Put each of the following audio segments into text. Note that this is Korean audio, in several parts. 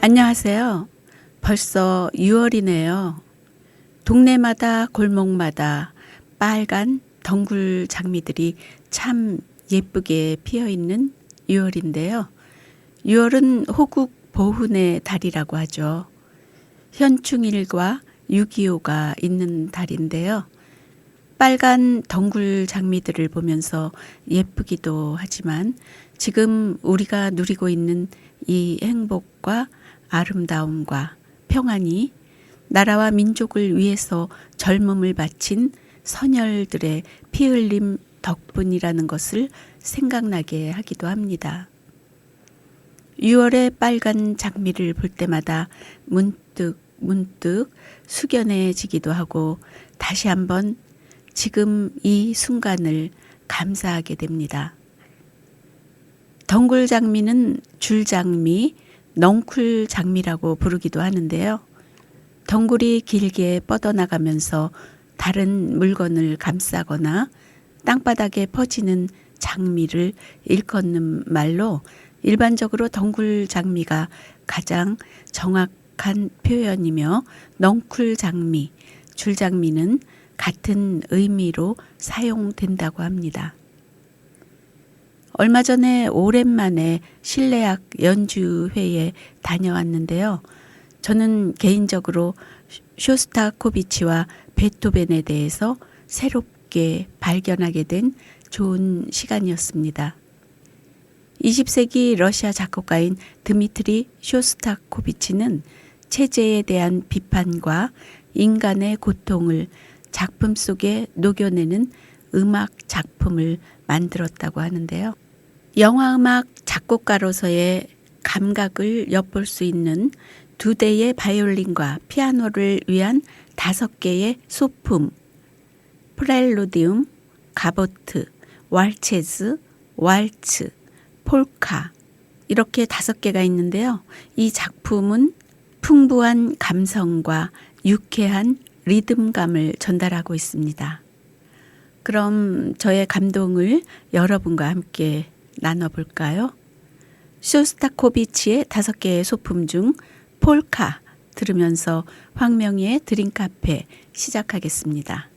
안녕하세요. 벌써 6월이네요. 동네마다 골목마다 빨간 덩굴 장미들이 참 예쁘게 피어 있는 6월인데요. 6월은 호국 보훈의 달이라고 하죠. 현충일과 6.25가 있는 달인데요. 빨간 덩굴 장미들을 보면서 예쁘기도 하지만 지금 우리가 누리고 있는 이 행복과 아름다움과 평안이 나라와 민족을 위해서 젊음을 바친 선열들의 피 흘림 덕분이라는 것을 생각나게 하기도 합니다. 6월의 빨간 장미를 볼 때마다 문득 숙연해지기도 하고 다시 한번 지금 이 순간을 감사하게 됩니다. 덩굴 장미는 줄장미, 넝쿨 장미라고 부르기도 하는데요. 덩굴이 길게 뻗어나가면서 다른 물건을 감싸거나 땅바닥에 퍼지는 장미를 일컫는 말로 일반적으로 덩굴 장미가 가장 정확한 표현이며 넝쿨 장미, 줄장미는 같은 의미로 사용된다고 합니다. 얼마 전에 오랜만에 실내악 연주회에 다녀왔는데요. 저는 개인적으로 쇼스타코비치와 베토벤에 대해서 새롭게 발견하게 된 좋은 시간이었습니다. 20세기 러시아 작곡가인 드미트리 쇼스타코비치는 체제에 대한 비판과 인간의 고통을 작품 속에 녹여내는 음악 작품을 만들었다고 하는데요. 영화음악 작곡가로서의 감각을 엿볼 수 있는 2대의 바이올린과 피아노를 위한 5개의 소품, 프렐루디움, 가보트, 왈체즈, 왈츠, 폴카 이렇게 5개가 있는데요. 이 작품은 풍부한 감성과 유쾌한 리듬감을 전달하고 있습니다. 그럼 저의 감동을 여러분과 함께 나눠볼까요? 쇼스타코비치의 5개의 소품 중 폴카 들으면서 황명희의 드림카페 시작하겠습니다.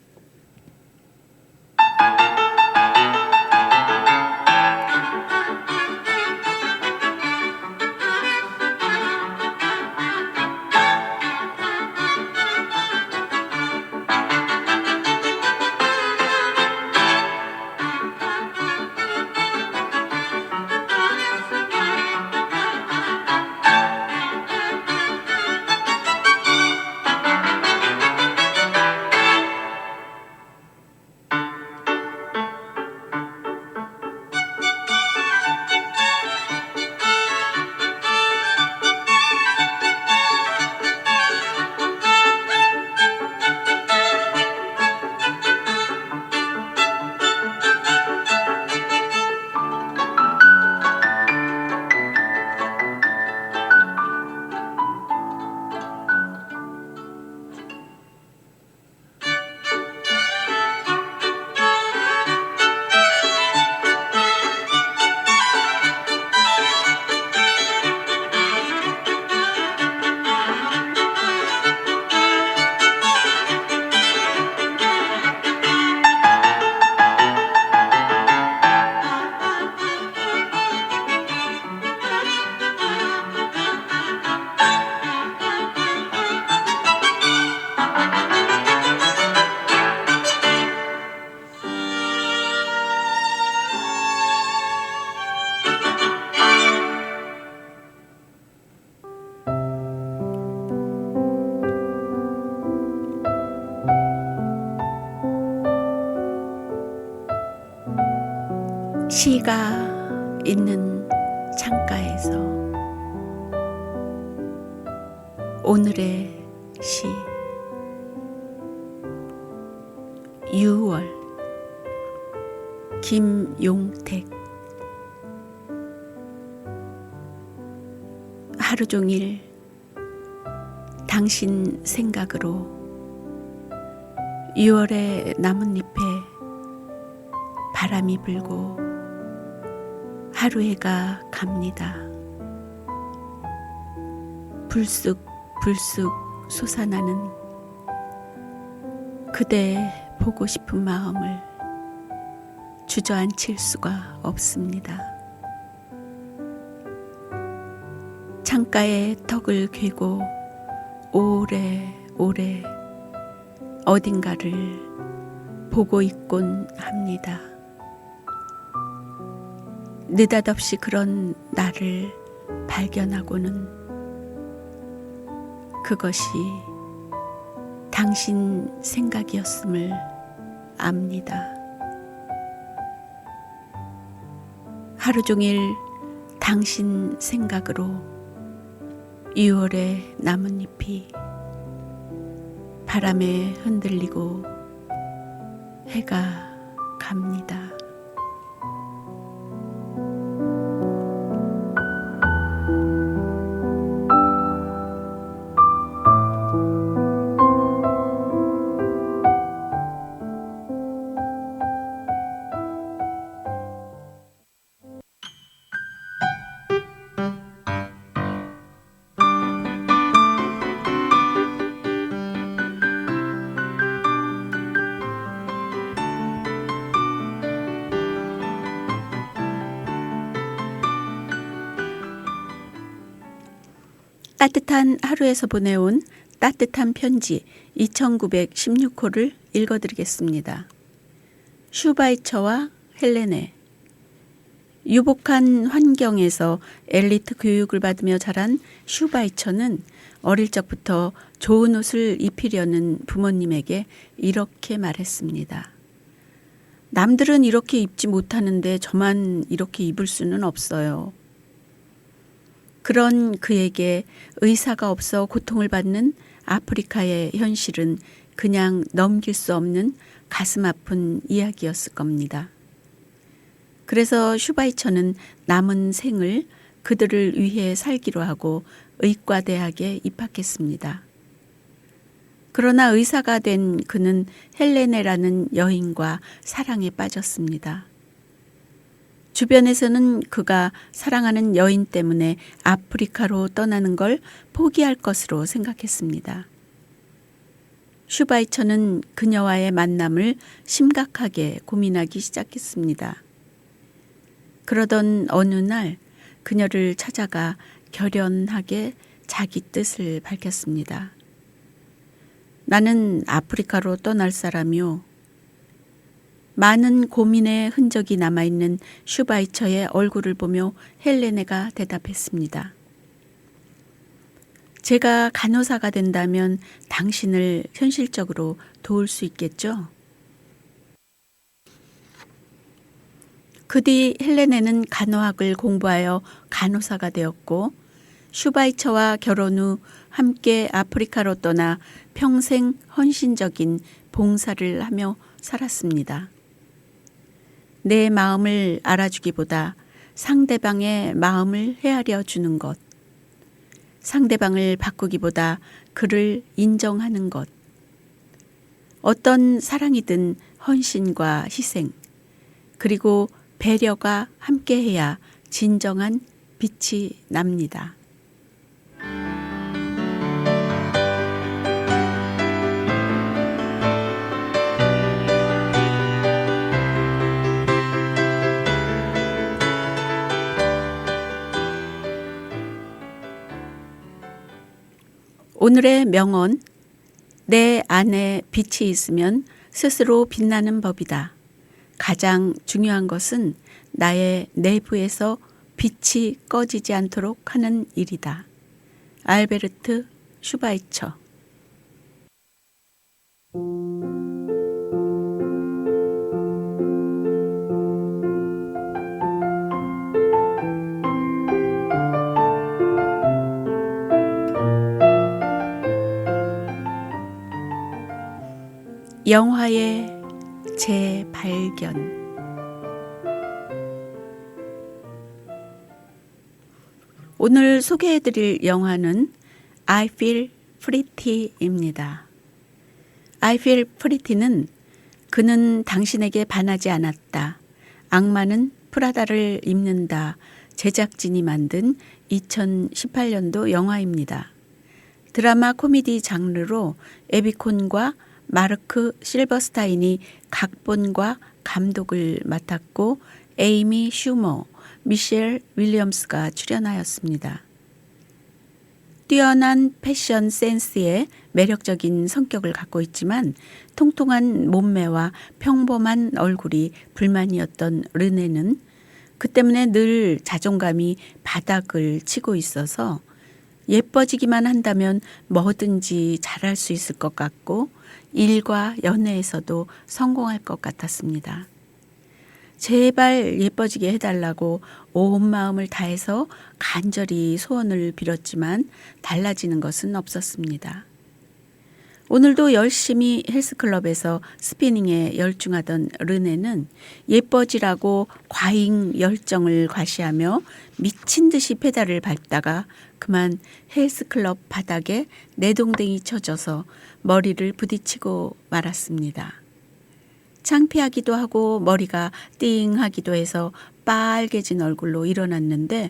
시가 있는 창가에서 오늘의 시 6월 김용택 하루 종일 당신 생각으로 6월의 나뭇잎에 바람이 불고 하루해가 갑니다. 불쑥 솟아나는 그대 보고 싶은 마음을 주저앉힐 수가 없습니다. 창가에 덕을 괴고 오래오래 어딘가를 보고 있곤 합니다. 느닷없이 그런 나를 발견하고는 그것이 당신 생각이었음을 압니다. 하루 종일 당신 생각으로 6월의 나뭇잎이 바람에 흔들리고 해가 갑니다. 따뜻한 하루에서 보내온 따뜻한 편지 2916호를 읽어드리겠습니다. 슈바이처와 헬레네. 유복한 환경에서 엘리트 교육을 받으며 자란 슈바이처는 어릴 적부터 좋은 옷을 입히려는 부모님에게 이렇게 말했습니다. 남들은 이렇게 입지 못하는데 저만 이렇게 입을 수는 없어요. 그런 그에게 의사가 없어 고통을 받는 아프리카의 현실은 그냥 넘길 수 없는 가슴 아픈 이야기였을 겁니다. 그래서 슈바이처는 남은 생을 그들을 위해 살기로 하고 의과대학에 입학했습니다. 그러나 의사가 된 그는 헬레네라는 여인과 사랑에 빠졌습니다. 주변에서는 그가 사랑하는 여인 때문에 아프리카로 떠나는 걸 포기할 것으로 생각했습니다. 슈바이처는 그녀와의 만남을 심각하게 고민하기 시작했습니다. 그러던 어느 날 그녀를 찾아가 결연하게 자기 뜻을 밝혔습니다. 나는 아프리카로 떠날 사람이요. 많은 고민의 흔적이 남아있는 슈바이처의 얼굴을 보며 헬레네가 대답했습니다. 제가 간호사가 된다면 당신을 현실적으로 도울 수 있겠죠? 그 뒤 헬레네는 간호학을 공부하여 간호사가 되었고 슈바이처와 결혼 후 함께 아프리카로 떠나 평생 헌신적인 봉사를 하며 살았습니다. 내 마음을 알아주기보다 상대방의 마음을 헤아려 주는 것, 상대방을 바꾸기보다 그를 인정하는 것, 어떤 사랑이든 헌신과 희생, 그리고 배려가 함께해야 진정한 빛이 납니다. 오늘의 명언, 내 안에 빛이 있으면 스스로 빛나는 법이다. 가장 중요한 것은 나의 내부에서 빛이 꺼지지 않도록 하는 일이다. 알베르트 슈바이처. 영화의 재발견. 오늘 소개해드릴 영화는 I Feel Pretty입니다. I Feel Pretty는 그는 당신에게 반하지 않았다. 악마는 프라다를 입는다. 제작진이 만든 2018년도 영화입니다. 드라마 코미디 장르로 에비콘과 마르크 실버스타인이 각본과 감독을 맡았고 에이미 슈머, 미셸 윌리엄스가 출연하였습니다. 뛰어난 패션 센스에 매력적인 성격을 갖고 있지만 통통한 몸매와 평범한 얼굴이 불만이었던 르네는 그 때문에 늘 자존감이 바닥을 치고 있어서 예뻐지기만 한다면 뭐든지 잘할 수 있을 것 같고 일과 연애에서도 성공할 것 같았습니다. 제발 예뻐지게 해달라고 온 마음을 다해서 간절히 소원을 빌었지만 달라지는 것은 없었습니다. 오늘도 열심히 헬스클럽에서 스피닝에 열중하던 르네는 예뻐지라고 과잉 열정을 과시하며 미친 듯이 페달을 밟다가 그만 헬스클럽 바닥에 내동댕이 쳐져서 머리를 부딪히고 말았습니다. 창피하기도 하고 머리가 띵하기도 해서 빨개진 얼굴로 일어났는데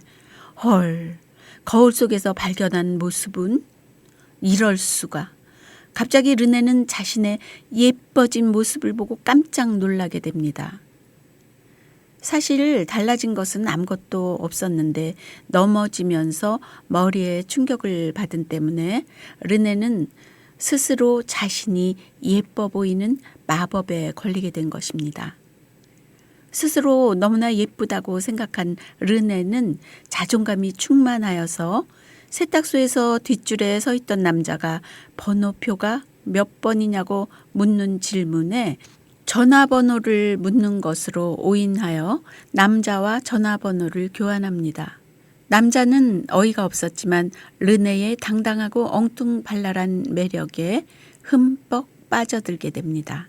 헐, 거울 속에서 발견한 모습은 이럴 수가. 갑자기 르네는 자신의 예뻐진 모습을 보고 깜짝 놀라게 됩니다. 사실 달라진 것은 아무것도 없었는데 넘어지면서 머리에 충격을 받은 때문에 르네는 스스로 자신이 예뻐 보이는 마법에 걸리게 된 것입니다. 스스로 너무나 예쁘다고 생각한 르네는 자존감이 충만하여서 세탁소에서 뒷줄에 서 있던 남자가 번호표가 몇 번이냐고 묻는 질문에 전화번호를 묻는 것으로 오인하여 남자와 전화번호를 교환합니다. 남자는 어이가 없었지만 르네의 당당하고 엉뚱발랄한 매력에 흠뻑 빠져들게 됩니다.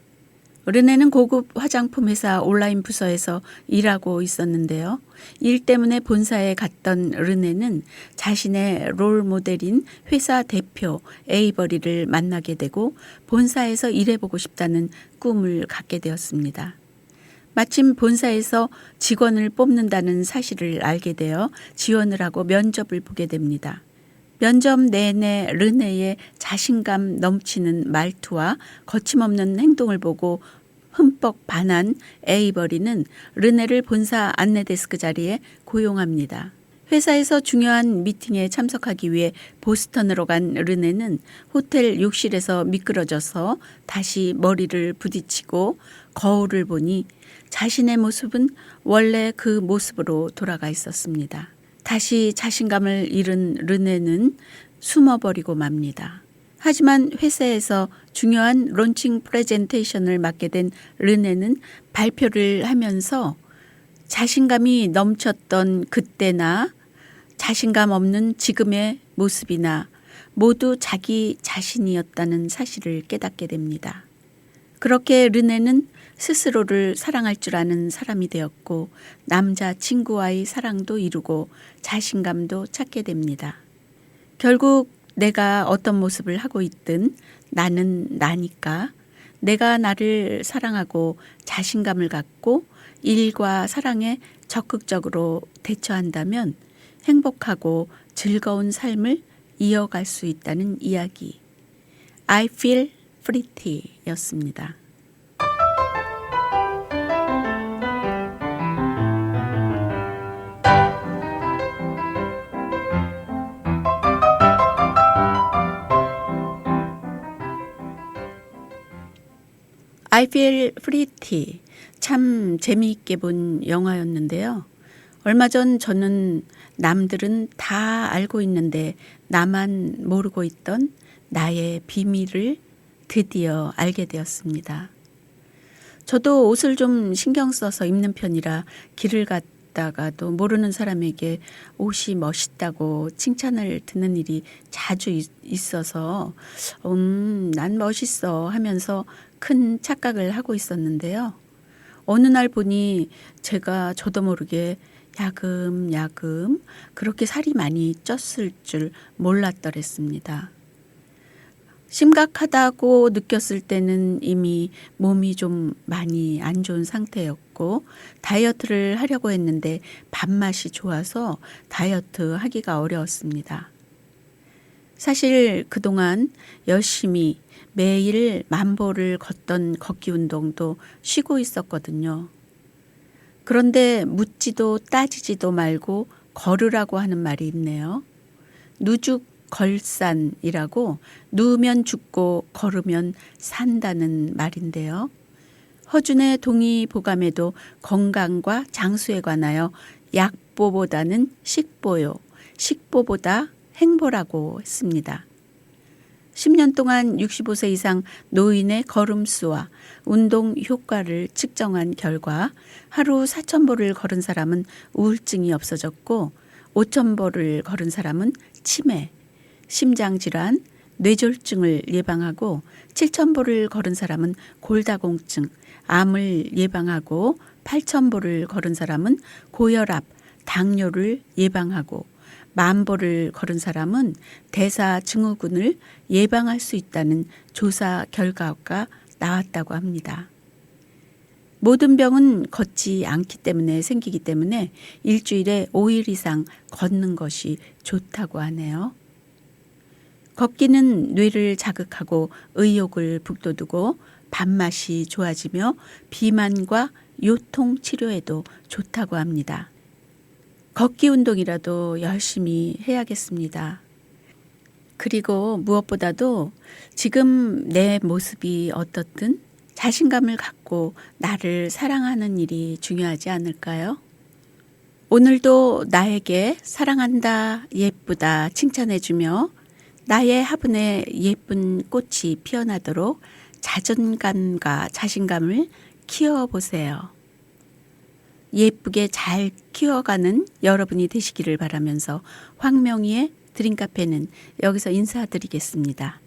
르네는 고급 화장품 회사 온라인 부서에서 일하고 있었는데요. 일 때문에 본사에 갔던 르네는 자신의 롤 모델인 회사 대표 에이버리를 만나게 되고 본사에서 일해보고 싶다는 꿈을 갖게 되었습니다. 마침 본사에서 직원을 뽑는다는 사실을 알게 되어 지원을 하고 면접을 보게 됩니다. 면접 내내 르네의 자신감 넘치는 말투와 거침없는 행동을 보고 흠뻑 반한 에이버리는 르네를 본사 안내데스크 자리에 고용합니다. 회사에서 중요한 미팅에 참석하기 위해 보스턴으로 간 르네는 호텔 욕실에서 미끄러져서 다시 머리를 부딪히고 거울을 보니 자신의 모습은 원래 그 모습으로 돌아가 있었습니다. 다시 자신감을 잃은 르네는 숨어버리고 맙니다. 하지만 회사에서 중요한 론칭 프레젠테이션을 맡게 된 르네는 발표를 하면서 자신감이 넘쳤던 그때나 자신감 없는 지금의 모습이나 모두 자기 자신이었다는 사실을 깨닫게 됩니다. 그렇게 르네는 스스로를 사랑할 줄 아는 사람이 되었고 남자친구와의 사랑도 이루고 자신감도 찾게 됩니다. 결국 내가 어떤 모습을 하고 있든 나는 나니까 내가 나를 사랑하고 자신감을 갖고 일과 사랑에 적극적으로 대처한다면 행복하고 즐거운 삶을 이어갈 수 있다는 이야기. I feel pretty 였습니다. I feel pretty. 참 재미있게 본 영화였는데요. 얼마 전 저는 남들은 다 알고 있는데 나만 모르고 있던 나의 비밀을 드디어 알게 되었습니다. 저도 옷을 좀 신경 써서 입는 편이라 길을 갔다가도 모르는 사람에게 옷이 멋있다고 칭찬을 듣는 일이 자주 있어서 난 멋있어 하면서 큰 착각을 하고 있었는데요. 어느 날 보니 제가 저도 모르게 야금야금 그렇게 살이 많이 쪘을 줄 몰랐더랬습니다. 심각하다고 느꼈을 때는 이미 몸이 좀 많이 안 좋은 상태였고 다이어트를 하려고 했는데 밥맛이 좋아서 다이어트 하기가 어려웠습니다. 사실 그동안 열심히 매일 10,000보를 걷던 걷기 운동도 쉬고 있었거든요. 그런데 묻지도 따지지도 말고 걸으라고 하는 말이 있네요. 누죽걸산이라고 누우면 죽고 걸으면 산다는 말인데요. 허준의 동의보감에도 건강과 장수에 관하여 약보보다는 식보요, 식보보다 행보라고 했습니다. 10년 동안 65세 이상 노인의 걸음수와 운동 효과를 측정한 결과 하루 4,000보를 걸은 사람은 우울증이 없어졌고 5,000보를 걸은 사람은 치매, 심장질환, 뇌졸중을 예방하고 7,000보를 걸은 사람은 골다공증, 암을 예방하고 8,000보를 걸은 사람은 고혈압, 당뇨를 예방하고 10,000보를 걸은 사람은 대사증후군을 예방할 수 있다는 조사 결과가 나왔다고 합니다. 모든 병은 걷지 않기 때문에 생기기 때문에 일주일에 5일 이상 걷는 것이 좋다고 하네요. 걷기는 뇌를 자극하고 의욕을 북돋우고 밥맛이 좋아지며 비만과 요통 치료에도 좋다고 합니다. 걷기 운동이라도 열심히 해야겠습니다. 그리고 무엇보다도 지금 내 모습이 어떻든 자신감을 갖고 나를 사랑하는 일이 중요하지 않을까요? 오늘도 나에게 사랑한다, 예쁘다 칭찬해주며 나의 화분에 예쁜 꽃이 피어나도록 자존감과 자신감을 키워보세요. 예쁘게 잘 키워가는 여러분이 되시기를 바라면서 황명희의 드림카페는 여기서 인사드리겠습니다.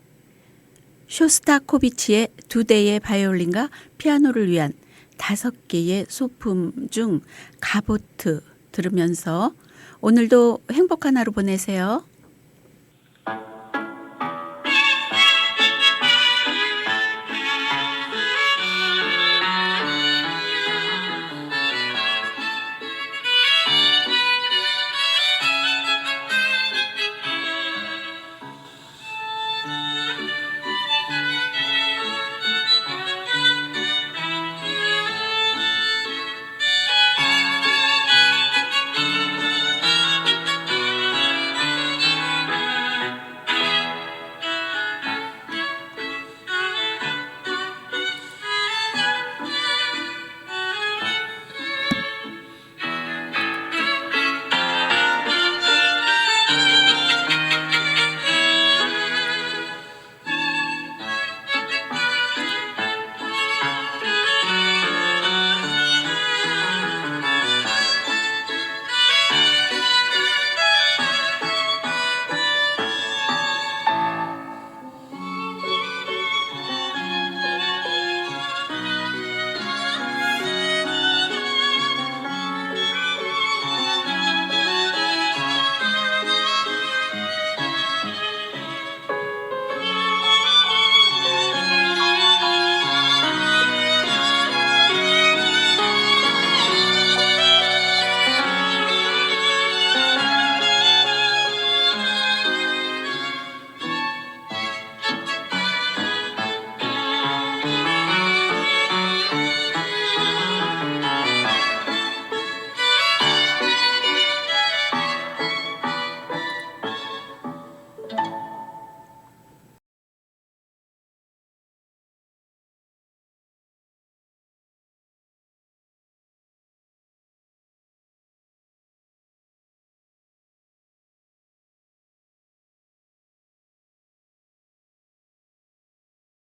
쇼스타코비치의 2대의 바이올린과 피아노를 위한 5개의 소품 중 가보트 들으면서 오늘도 행복한 하루 보내세요.